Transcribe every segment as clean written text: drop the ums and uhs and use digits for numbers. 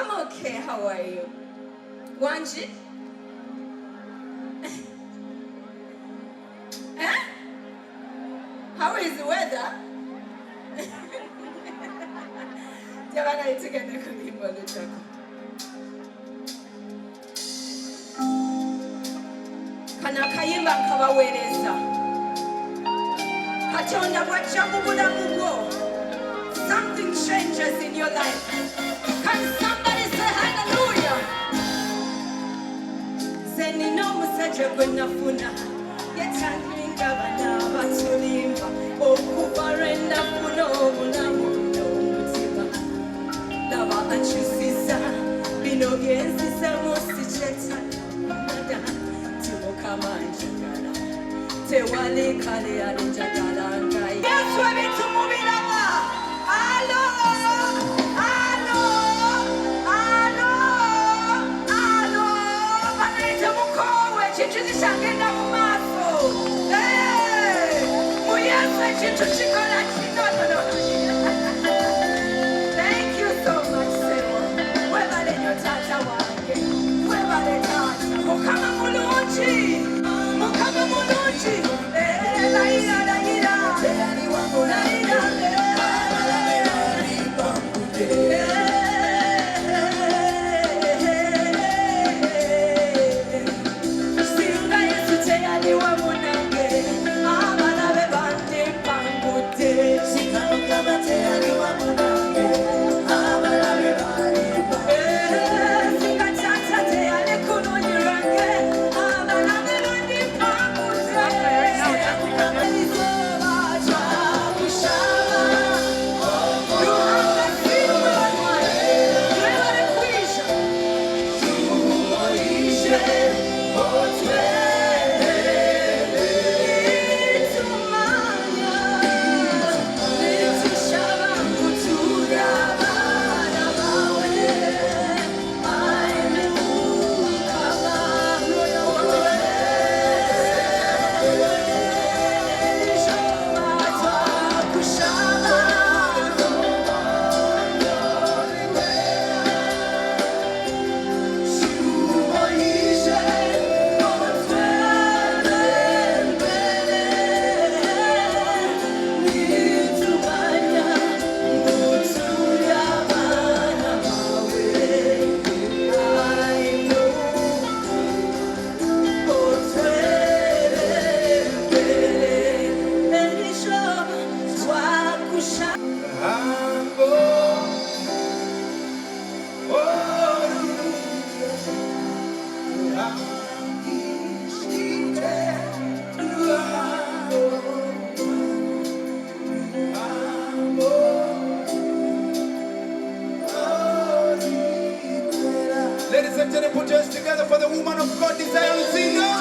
I'm okay. How are you? Wanji? Eh? How is the weather? Jabana itigane kulimba luchako. Kana kayimba nkabawereza. Katonda bw'ajja bulamu bwo. Something changes in your life. Can somebody say hallelujah? Zenino musajja gwe nafuna. Yetandinga bana batulimba. Okuva lwe nafuna obulamu n'omutima. Laba ankyusiza. Bino byenzisemu sikyetaaga. Timukama njagala. Tewali kale alinjagala nga Yesu ebitumubiraba. Alo, alo, alo, alo. Banayite mukowe ekintu kyagenda mu maaso. Mu Yesu ekintu kikola kinono. Thank you so much, Sewa. Webale nnyo taata wange. Webale taata. Mukama mulungi. Mukama mulungi. Layira, layira. Layira, singa Yesu teyali wamu nange, abalabe bandipangudde. Singa Mukama teyali wamu nange, abalabe bandipangudde. Singa taata teyali ku luuyi lwange, abalabe bandipangudde. Singa Mukama izuba twakushaba, Ruhanga siwe, twebale kwisha. Tumoyishe, itumanya, nitushaba kutura abana bawe. Aime Mukama, izuba twakushaba. Ladies and gentlemen, put your hands together for the woman of God, Desire Singer.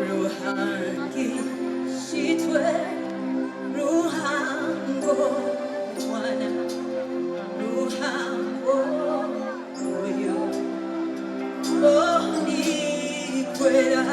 Ruhangi shitwe, ruhango mwana, ruhango oyo, onikwera.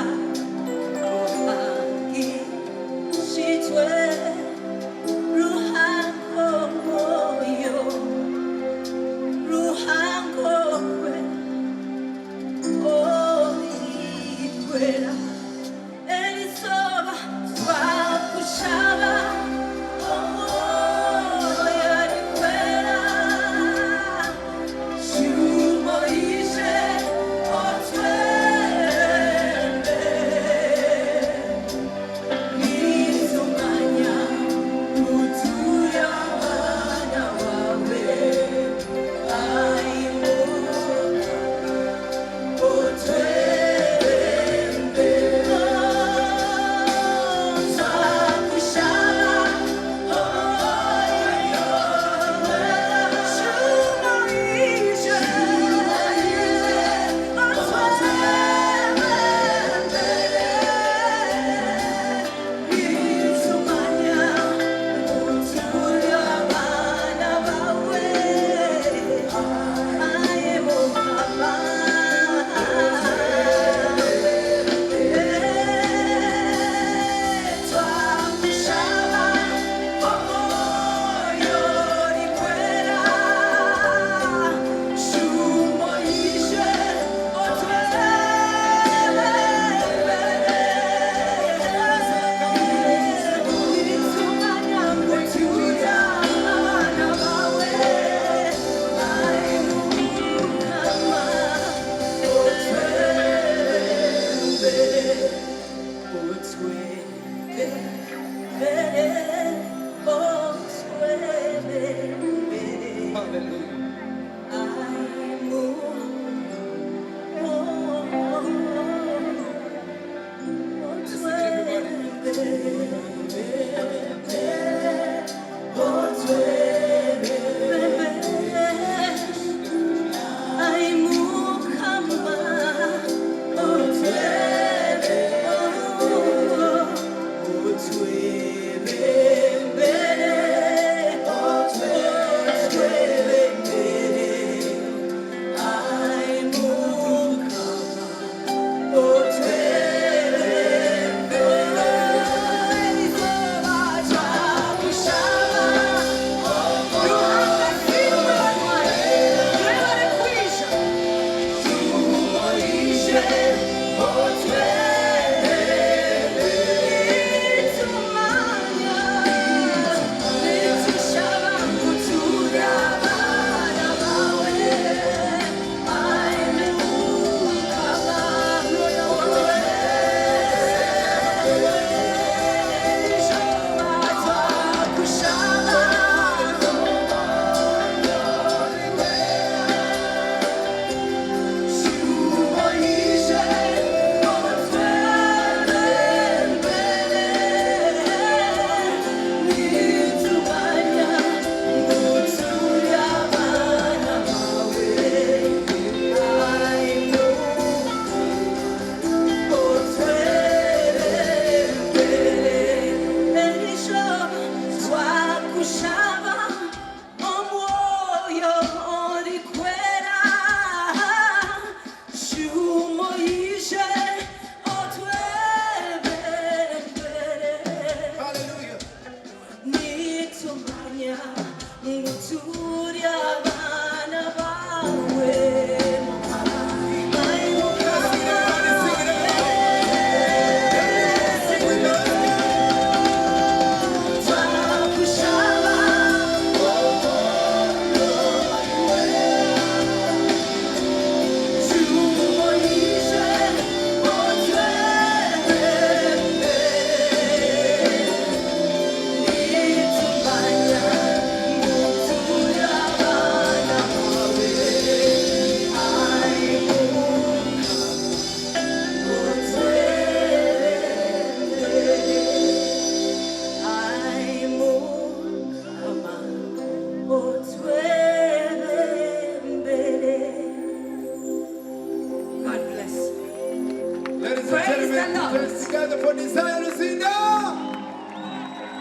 the Lord. Put together for the Zion Singer.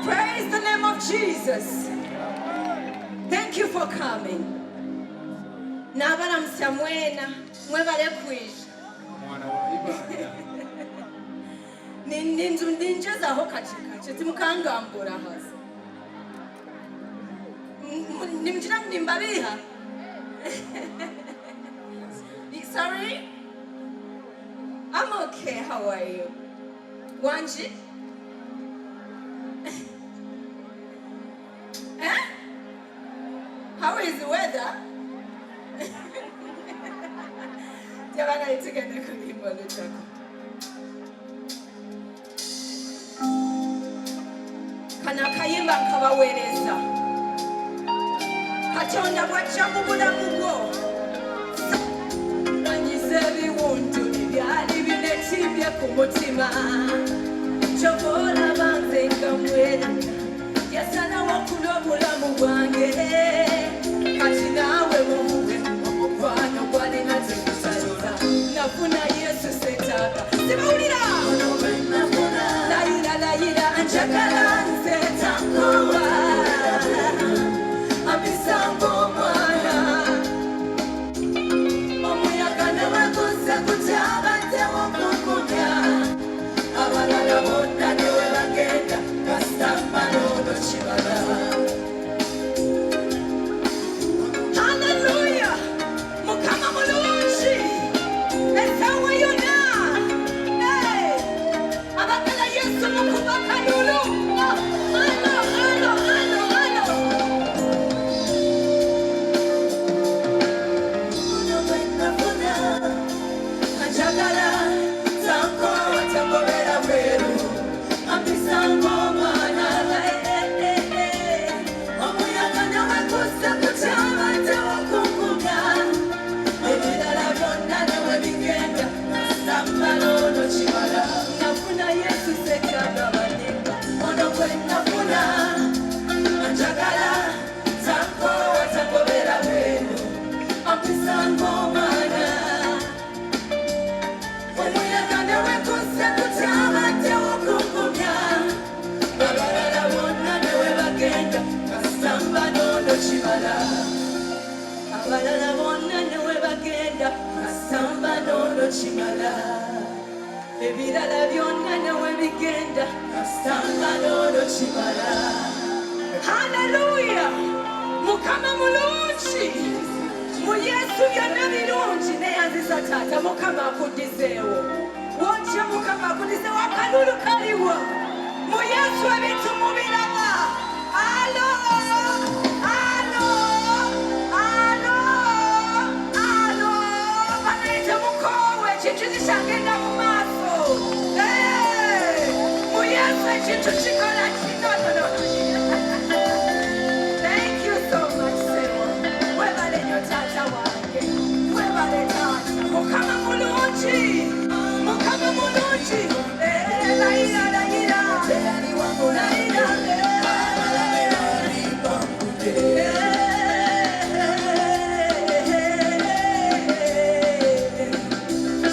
Praise the name of Jesus. Thank you for coming. Nabaramusya mwena mwebale kwisha. Mwana wa ibada. Ninjezaho kachikache timukangambura hasi. Nimjira nimbabiha. Sorry? I'm okay. How are you? Wanji? Eh? How is the weather? Jabana itigende kulimba luchako. Kana kayimba nkabawereza. Katonda bw'ajja mu bulamu bwo. Nanyize ebiwundu byali binetimbye ku mutima. Ky'okola banze nga mwera. Yasalawo kuno obulamu bwange. Kati naawe muwe omukwano gwalina tegusalira. Nafuna Yesu seetaaga. Sibuwulira! Layira layira njagala nze tangowa. Amisango omwana. Omuyaga ne bweguze kutyaba ntewo kukunya. Abalala bonna ne bwe bagenda basamba n'olwo kibala. Hallelujah! Mukama mulungi! Essaawa yonna! Hey! Abagala Yesu mukuba kalulu! Alo, alo, alo, alo! Ono bwe nafuna, njagala tango watangobera bweru. Amisango omwana, omuyaga ne bweguze kutyaba ntewo kukunya. Ebirala byonna ne bwe bigenda nasamba n'olwo kibala. Nafuna Yesu seetaaga bannemba. Ono gwe nafuna, njagala tango watangobera bweru. Amisango omwana. Omuyaga ne bweguze kutyaba ntewo kukunya. Abalala bonna ne bwe bagenda basamba n'olwo kibala. Abalala bonna ne bwe bagenda basamba n'olwo kibala. Ebirala byonna ne bwe bigenda basamba n'olwo kibala. Hallelujah! Mukama mulungi! Mu Yesu byonna birungi neyanziza taata Mukama akuddizeewo. Wotya Mukama akuddizeewo akalulu kaliwo. Mu Yesu ebintu mubiraba. Alo! Alo! Alo! Alo! Banaite mukoowe ekintu kikyagenda mu maaso. Mu Yesu ekintu kikola kinono. Thank you so much, Sewa. Webale nnyo taata wange. Webale taata. Mukama mulungi. Mukama mulungi. Layira layira. Layira.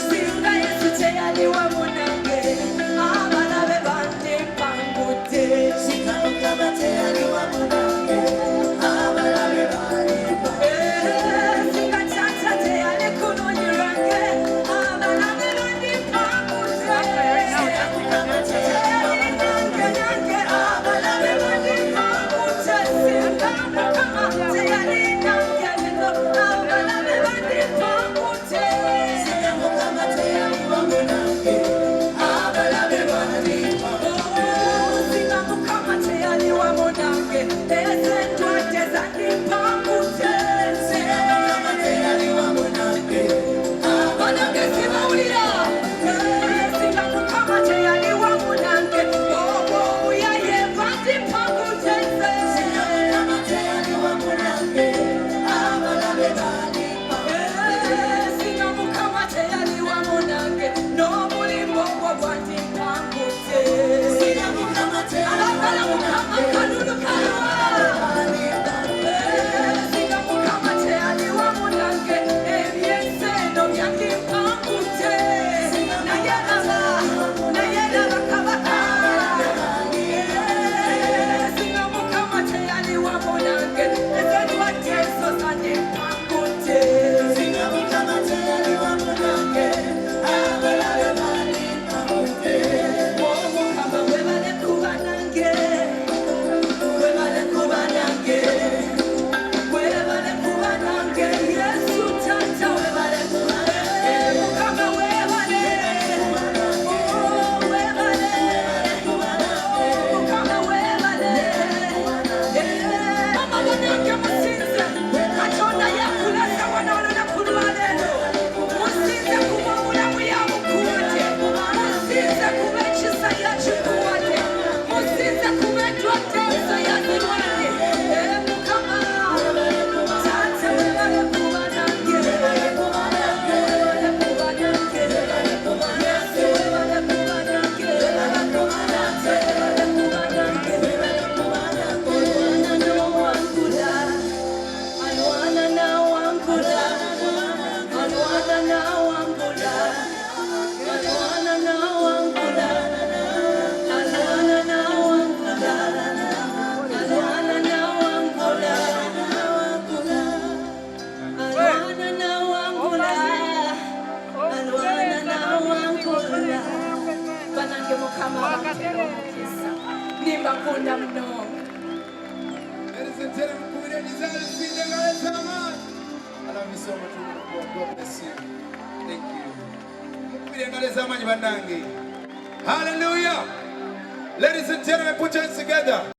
Singa Yesu teyali wamu nange. Abalabe bandi mpangudde. Nimbakunda mno. Ladies and gentlemen, kumire desire sinde galeza man. I love you so much. God bless you. Thank you. Kumire galeza man bandange. Hallelujah. Ladies and gentlemen, put your hands together.